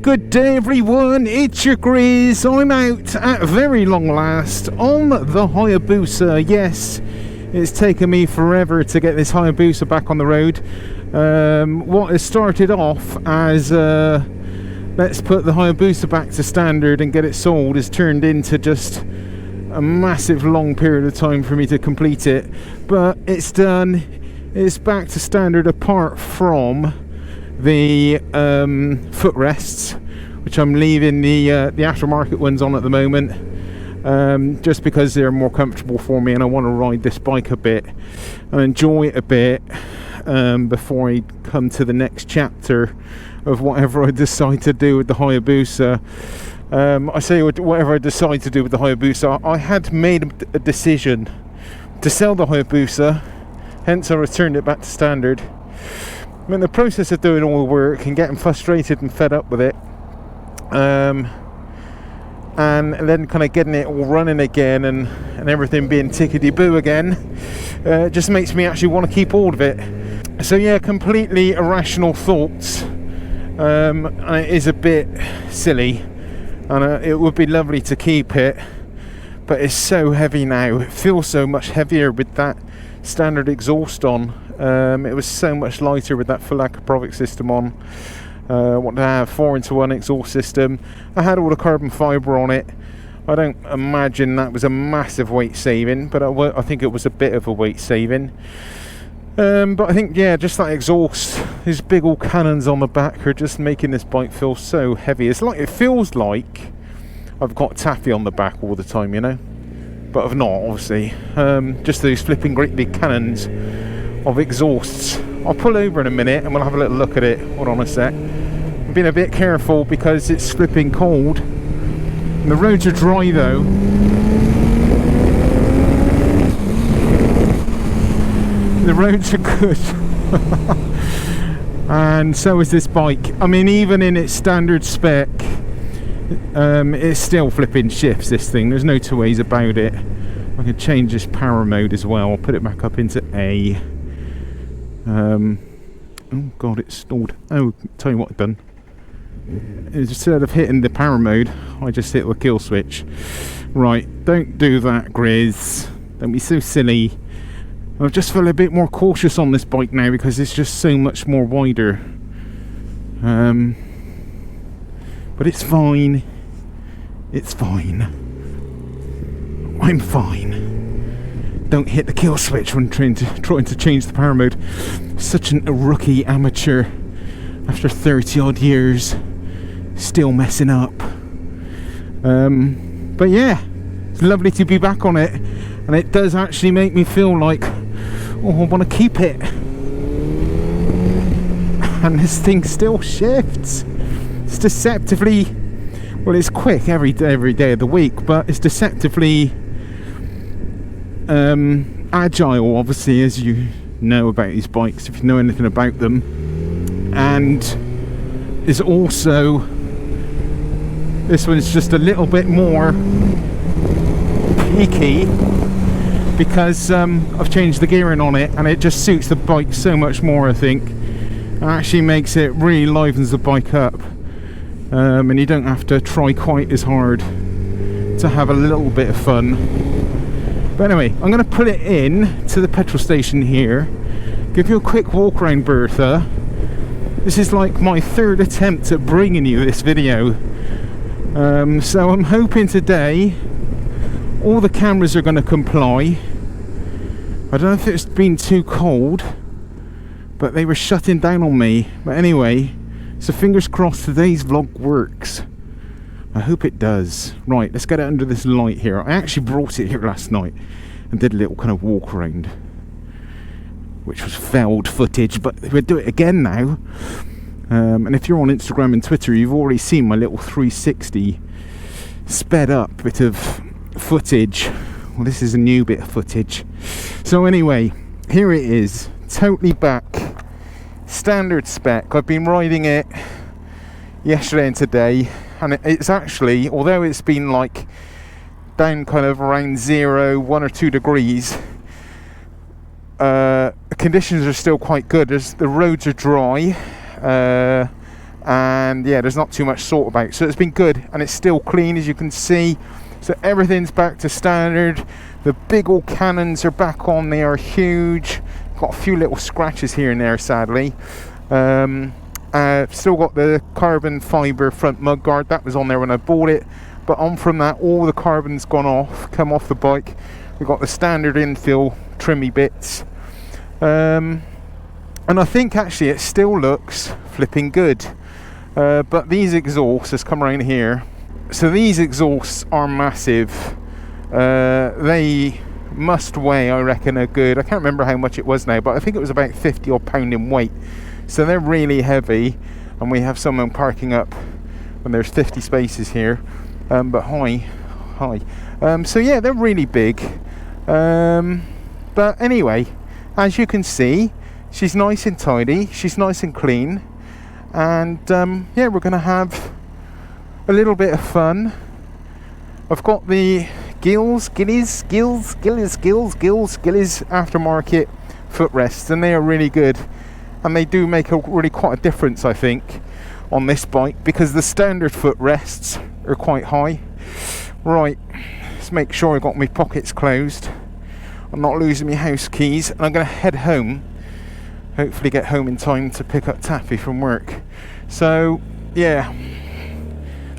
Good day everyone, it's your Grizz. I'm out at very long last on the Hayabusa. Yes, it's taken me forever to get this Hayabusa back on the road. What has started off as let's put the Hayabusa back to standard and get it sold has turned into just a massive long period of time for me to complete it. But it's done, it's back to standard apart from the footrests, which I'm leaving the aftermarket ones on at the moment, just because they're more comfortable for me and I want to ride this bike a bit and enjoy it a bit before I come to the next chapter of whatever I decide to do with the Hayabusa. I say whatever I decide to do with the Hayabusa. I had made a decision to sell the Hayabusa, hence I returned it back to standard. I'm in the process of doing all the work and getting frustrated and fed up with it, and then kind of getting it all running again and everything being tickety-boo again. It just makes me actually want to keep all of it. So yeah, completely irrational thoughts, and it is a bit silly, and it would be lovely to keep it, but it's so heavy now. It feels so much heavier with that standard exhaust on. It was so much lighter with that full Akaprovic system on. What did I have? 4-into-1 exhaust system. I had all the carbon fibre on it. I don't imagine that was a massive weight saving, but I think it was a bit of a weight saving. But I think, yeah, just that exhaust, these big old cannons on the back are just making this bike feel so heavy. It's like, it feels like I've got taffy on the back all the time, you know, but I've not, obviously. Just those flipping great big cannons of exhausts. I'll pull over in a minute and we'll have a little look at it. Hold on a sec. I'm being a bit careful because it's flipping cold and the roads are dry though. The roads are good. And so is this bike. I mean, even in its standard spec, it's still flipping shifts, this thing. There's no two ways about it. I can change this power mode as well. I'll put it back up into A. Oh god, it's stalled. Oh, tell you what I've done. Instead of hitting the power mode, I just hit the kill switch. Right, don't do that, Grizz. Don't be so silly. I just feel a bit more cautious on this bike now because it's just so much more wider. But it's fine. It's fine. I'm fine. Don't hit the kill switch when trying to change the power mode. Such a rookie amateur after 30 odd years, still messing up. But yeah, it's lovely to be back on it, and it does actually make me feel like, oh, I want to keep it. And this thing still shifts. It's deceptively, well, it's quick every day of the week, but it's deceptively agile, obviously, as you know about these bikes, if you know anything about them, and is also, this one's just a little bit more peaky because I've changed the gearing on it and it just suits the bike so much more, I think. It actually makes it, really livens the bike up, and you don't have to try quite as hard to have a little bit of fun. But anyway, I'm going to put it in to the petrol station here, give you a quick walk around Bertha. This is like my third attempt at bringing you this video. So I'm hoping today all the cameras are going to comply. I don't know if it's been too cold, but they were shutting down on me. But anyway, so fingers crossed today's vlog works. I hope it does. Right, let's get it under this light here. I actually brought it here last night and did a little kind of walk around, which was failed footage, but we'll do it again now. And if you're on Instagram and Twitter, you've already seen my little 360 sped up bit of footage. Well, this is a new bit of footage. So anyway, here it is, totally back, standard spec. I've been riding it yesterday and today, and it's actually, although it's been like down kind of around 0, 1 or 2 degrees, the conditions are still quite good. The roads are dry, and yeah, there's not too much salt about, so it's been good, and it's still clean, as you can see. So everything's back to standard. The big old cannons are back on. They are huge. Got a few little scratches here and there, sadly. Still got the carbon fibre front mudguard. That was on there when I bought it, but on from that, all the carbon's gone off, come off the bike. We've got the standard infill trimmy bits. And I think actually it still looks flipping good. But these exhausts, let's come around here. So these exhausts are massive. They must weigh, I reckon, a good, I can't remember how much it was now, but I think it was about 50 odd pound in weight. So they're really heavy, and we have someone parking up when there's 50 spaces here. But hi. So yeah, they're really big. But anyway, as you can see, she's nice and tidy, she's nice and clean, and yeah, we're gonna have a little bit of fun. I've got the Gills aftermarket footrests, and they are really good, and they do make quite a difference, I think, on this bike, because the standard footrests are quite high. Right, let's make sure I've got my pockets closed, I'm not losing my house keys, and I'm going to head home, hopefully get home in time to pick up Taffy from work. So yeah,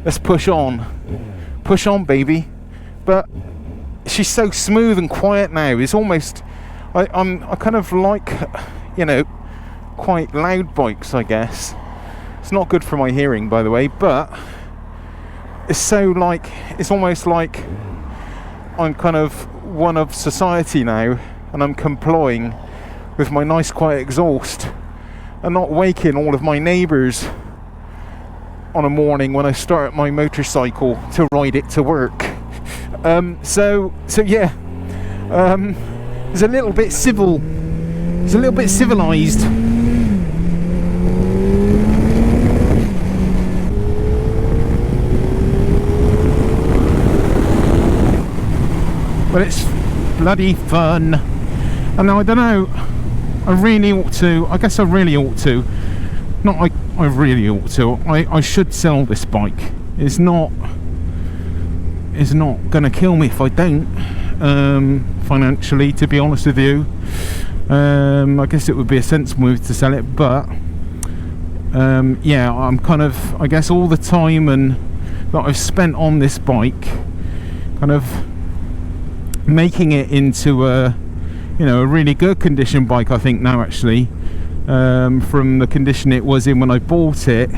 let's push on baby. But she's so smooth and quiet now. It's almost, I kind of like, you know, quite loud bikes, I guess. It's not good for my hearing, by the way, but it's so like, it's almost like I'm kind of one of society now, and I'm complying with my nice quiet exhaust and not waking all of my neighbours on a morning when I start my motorcycle to ride it to work. So yeah, it's a little bit civil. It's a little bit civilized. But it's bloody fun. And I don't know, I really ought to, I guess I really ought to, not I really ought to, I should sell this bike. It's not gonna kill me if I don't, financially, to be honest with you. I guess it would be a sensible move to sell it, but yeah, I'm kind of, I guess all the time and that I've spent on this bike, kind of making it into a, you know, a really good condition bike, I think now, actually, from the condition it was in when I bought it.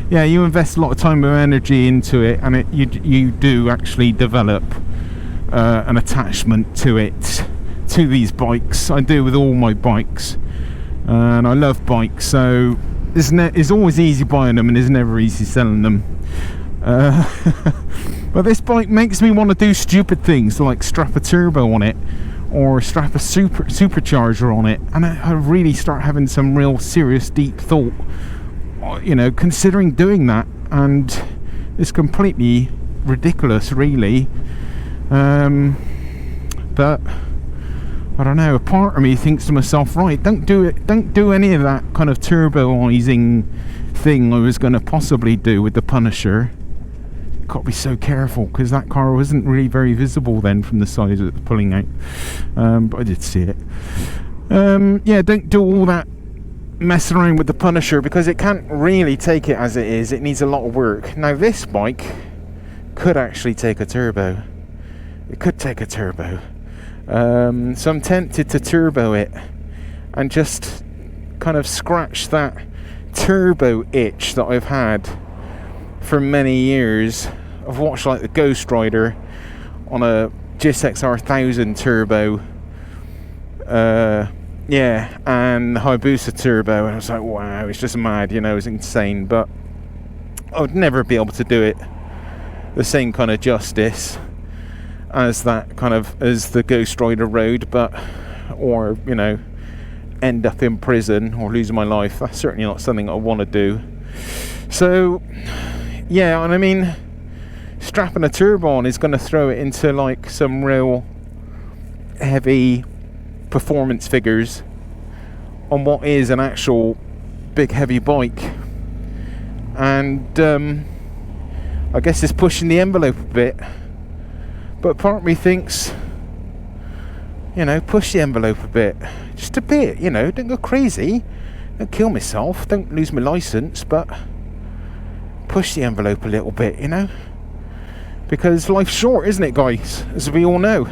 Yeah, you invest a lot of time and energy into it, and you do actually develop an attachment to it, to these bikes. I do with all my bikes, and I love bikes, so it's always easy buying them and it's never easy selling them. But this bike makes me want to do stupid things like strap a turbo on it or strap a supercharger on it, and I really start having some real serious deep thought, you know, considering doing that, and it's completely ridiculous, really. But I don't know, a part of me thinks to myself, right, don't do any of that kind of turboizing thing I was going to possibly do with the Punisher. Got to be so careful, because that car wasn't really very visible then from the side of it pulling out, but I did see it. Yeah, don't do all that messing around with the Punisher, because it can't really take it as it is. It needs a lot of work. Now this bike could actually take a turbo. It could take a turbo. So I'm tempted to turbo it and just kind of scratch that turbo itch that I've had for many years. I've watched like the Ghost Rider on a GSX-R 1000 turbo, yeah, and the Hayabusa turbo, and I was like, wow, it's just mad, you know, it's insane. But I would never be able to do it the same kind of justice as that kind of, as the Ghost Rider road, but, or, you know, end up in prison or lose my life. That's certainly not something I want to do. So yeah, and I mean, strapping a turbo on is going to throw it into like some real heavy performance figures on what is an actual big heavy bike. and I guess it's pushing the envelope a bit. But part of me thinks, push the envelope a bit, just a bit. Don't go crazy, don't kill myself, don't lose my license, but push the envelope a little bit, because life's short, isn't it, guys, as we all know.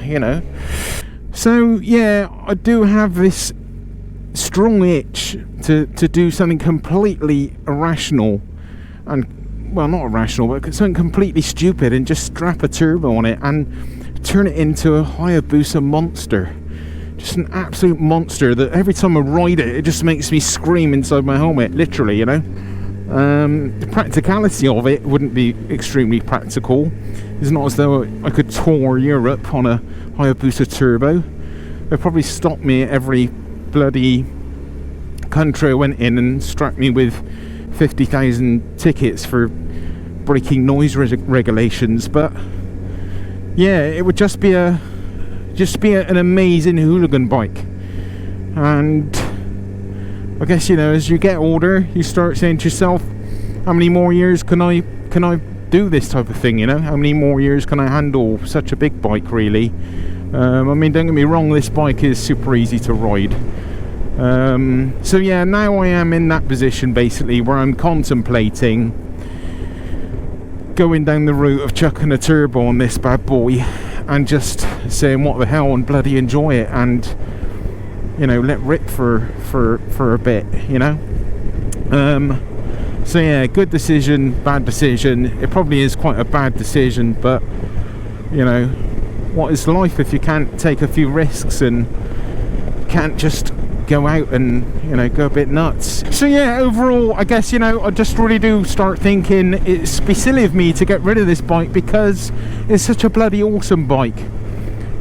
So yeah, I do have this strong itch to do something completely irrational, and well, not irrational, but something completely stupid, and just strap a turbo on it and turn it into a Hayabusa monster. Just an absolute monster that every time I ride it, it just makes me scream inside my helmet, literally. The practicality of it wouldn't be extremely practical. It's not as though I could tour Europe on a Hayabusa turbo. They'd probably stop me at every bloody country I went in and struck me with 50,000 tickets for breaking noise regulations. But yeah, it would just be an amazing hooligan bike. And I guess, as you get older, you start saying to yourself, how many more years can I do this type of thing? How many more years can I handle such a big bike, really? Don't get me wrong, this bike is super easy to ride. So yeah, now I am in that position basically where I'm contemplating going down the route of chucking a turbo on this bad boy and just saying what the hell and bloody enjoy it, and let rip for a bit. So yeah, good decision, bad decision. It probably is quite a bad decision, but what is life if you can't take a few risks and can't just go out and go a bit nuts? So yeah, overall, I guess I just really do start thinking it's be silly of me to get rid of this bike, because it's such a bloody awesome bike,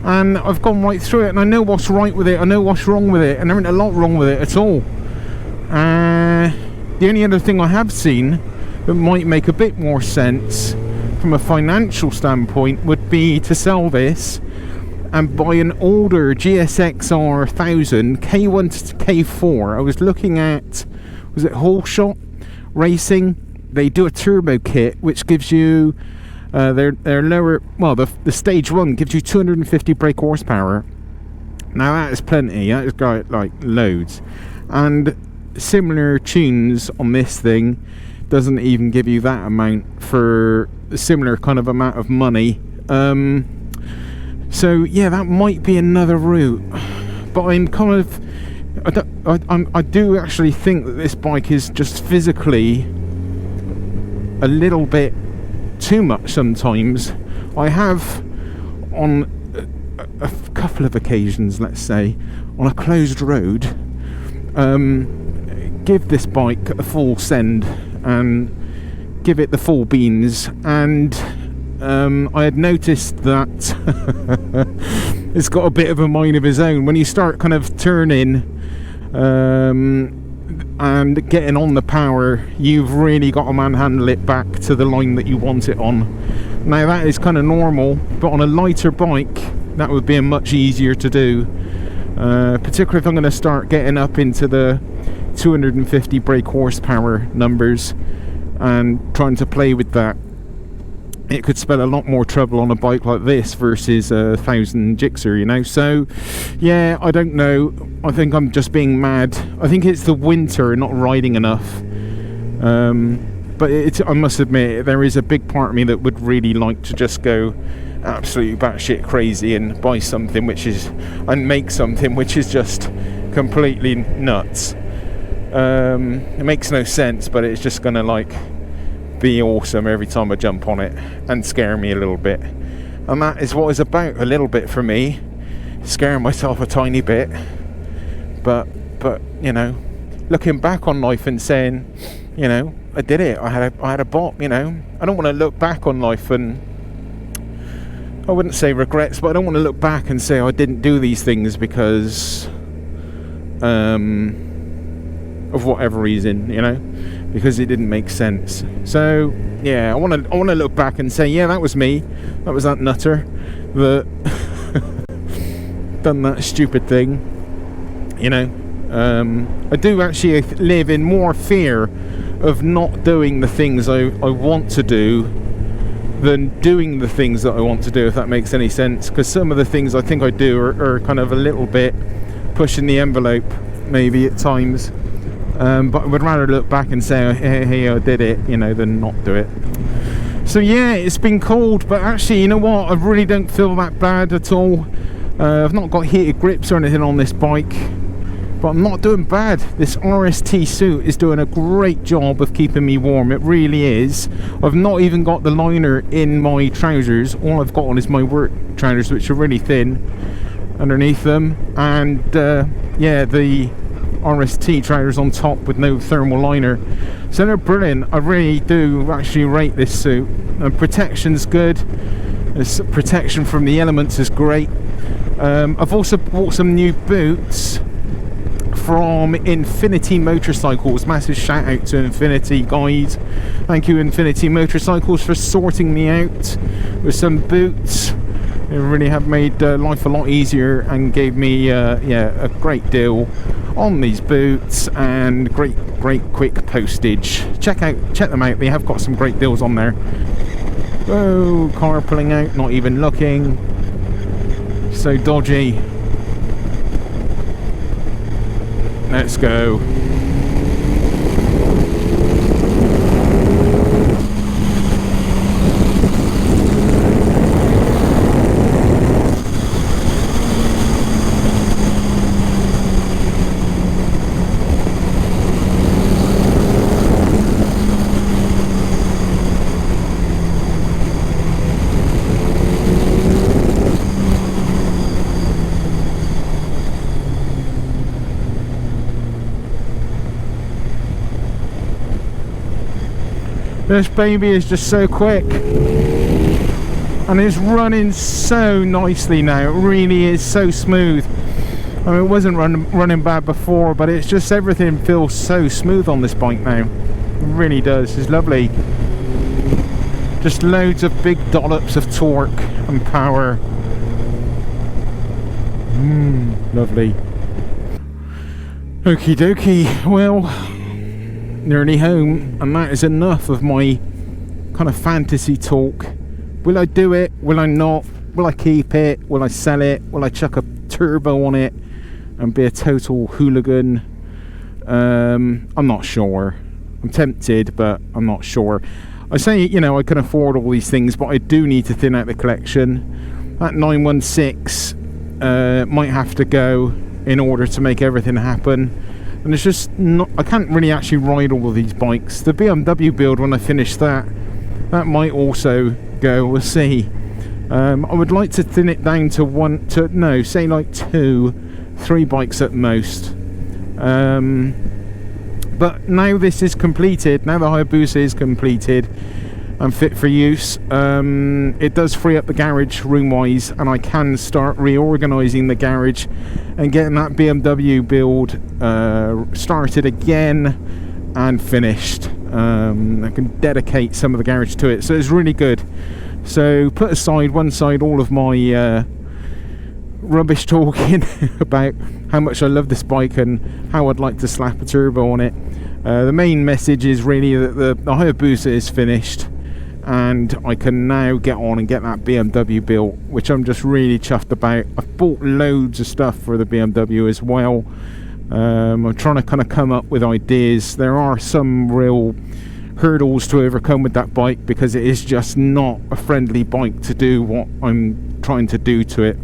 and I've gone right through it, and I know what's right with it, I know what's wrong with it, and there isn't a lot wrong with it at all. The only other thing I have seen that might make a bit more sense from a financial standpoint would be to sell this and buy an older GSXR 1000 K1 to K4. I was looking at, was it Whole Shot Racing? They do a turbo kit which gives you their lower, well, the stage 1 gives you 250 brake horsepower. Now that is plenty, that has got like loads, and similar tunes on this thing doesn't even give you that amount for a similar kind of amount of money. So yeah, that might be another route, but I'm kind of, I do actually think that this bike is just physically a little bit too much sometimes. I have on a couple of occasions, let's say, on a closed road, give this bike a full send and give it the full beans, and I had noticed that it's got a bit of a mind of its own. When you start kind of turning and getting on the power, you've really got to manhandle it back to the line that you want it on. Now that is kind of normal, but on a lighter bike that would be much easier to do, particularly if I'm going to start getting up into the 250 brake horsepower numbers and trying to play with that. It could spell a lot more trouble on a bike like this versus a 1000 Gixxer, So yeah, I don't know, I think I'm just being mad. I think it's the winter and not riding enough, but I must admit there is a big part of me that would really like to just go absolutely batshit crazy and buy something and make something which is just completely nuts. It makes no sense, but it's just gonna be awesome every time I jump on it and scare me a little bit, and that is what it's about a little bit for me, scaring myself a tiny bit, but looking back on life and saying, I did it, I had a bop. I don't want to look back on life and, I wouldn't say regrets, but I don't want to look back and say I didn't do these things because of whatever reason, because it didn't make sense. So yeah, I want to look back and say, yeah, that was me, that was that nutter that done that stupid thing, I do actually live in more fear of not doing the things I want to do than doing the things that I want to do, if that makes any sense, because some of the things I think I do are kind of a little bit pushing the envelope maybe at times, but I would rather look back and say, hey, I did it, you know, than not do it. So yeah, it's been cold, but actually, you know what, I really don't feel that bad at all. I've not got heated grips or anything on this bike, but I'm not doing bad. This RST suit is doing a great job of keeping me warm. It really is. I've not even got the liner in my trousers. All I've got on is my work trousers, which are really thin underneath them, and yeah, the RST trousers on top with no thermal liner. So they're brilliant. I really do actually rate this suit. And protection's good. This protection from the elements is great. I've also bought some new boots from Infinity Motorcycles. Massive shout out to Infinity, guys. Thank you, Infinity Motorcycles, for sorting me out with some boots. They really have made life a lot easier and gave me yeah, a great deal on these boots, and great quick postage. Check them out. They have got some great deals on there. Oh, car pulling out, not even looking. So dodgy. Let's go. This baby is just so quick, and it's running so nicely now. It really is so smooth. I mean, it wasn't running bad before, but it's just, everything feels so smooth on this bike now. It really does. It's lovely. Just loads of big dollops of torque and power. Lovely. Okie dokie. Well, nearly home, and that is enough of my kind of fantasy talk. Will I do it? Will I not? Will I keep it? Will I sell it? Will I chuck a turbo on it and be a total hooligan? I'm not sure. I'm tempted, but I'm not sure. I say, you know, I can afford all these things, but I do need to thin out the collection. That 916 might have to go in order to make everything happen. And it's just not, I can't really actually ride all of these bikes. The BMW build, when I finish that might also go, we'll see. I would like to thin it down to say like 2-3 bikes at most. But now this is completed, now the Hayabusa is completed and fit for use, it does free up the garage room wise, and I can start reorganising the garage and getting that BMW build started again and finished. I can dedicate some of the garage to it, so it's really good. So put aside one side all of my rubbish talking about how much I love this bike and how I'd like to slap a turbo on it. The main message is really that the Hayabusa is finished, and I can now get on and get that BMW built, which I'm just really chuffed about. I've bought loads of stuff for the BMW as well. I'm trying to kind of come up with ideas. There are some real hurdles to overcome with that bike, because it is just not a friendly bike to do what I'm trying to do to it.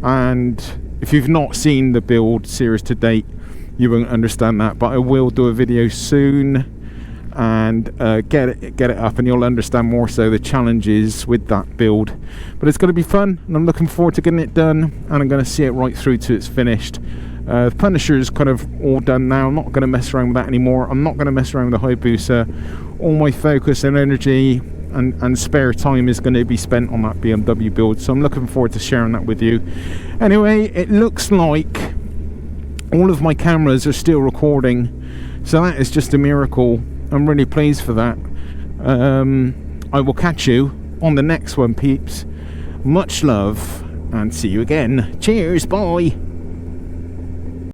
And if you've not seen the build series to date, you won't understand that, but I will do a video soon and get it up, and you'll understand more so the challenges with that build. But it's going to be fun, and I'm looking forward to getting it done, and I'm going to see it right through to it's finished. The Punisher is kind of all done now. I'm not going to mess around with that anymore. I'm not going to mess around with the Hayabusa. All my focus and energy and spare time is going to be spent on that BMW build, so I'm looking forward to sharing that with you. Anyway, it looks like all of my cameras are still recording, so that is just a miracle. I'm really pleased for that. I will catch you on the next one, peeps. Much love, and see you again. Cheers, bye.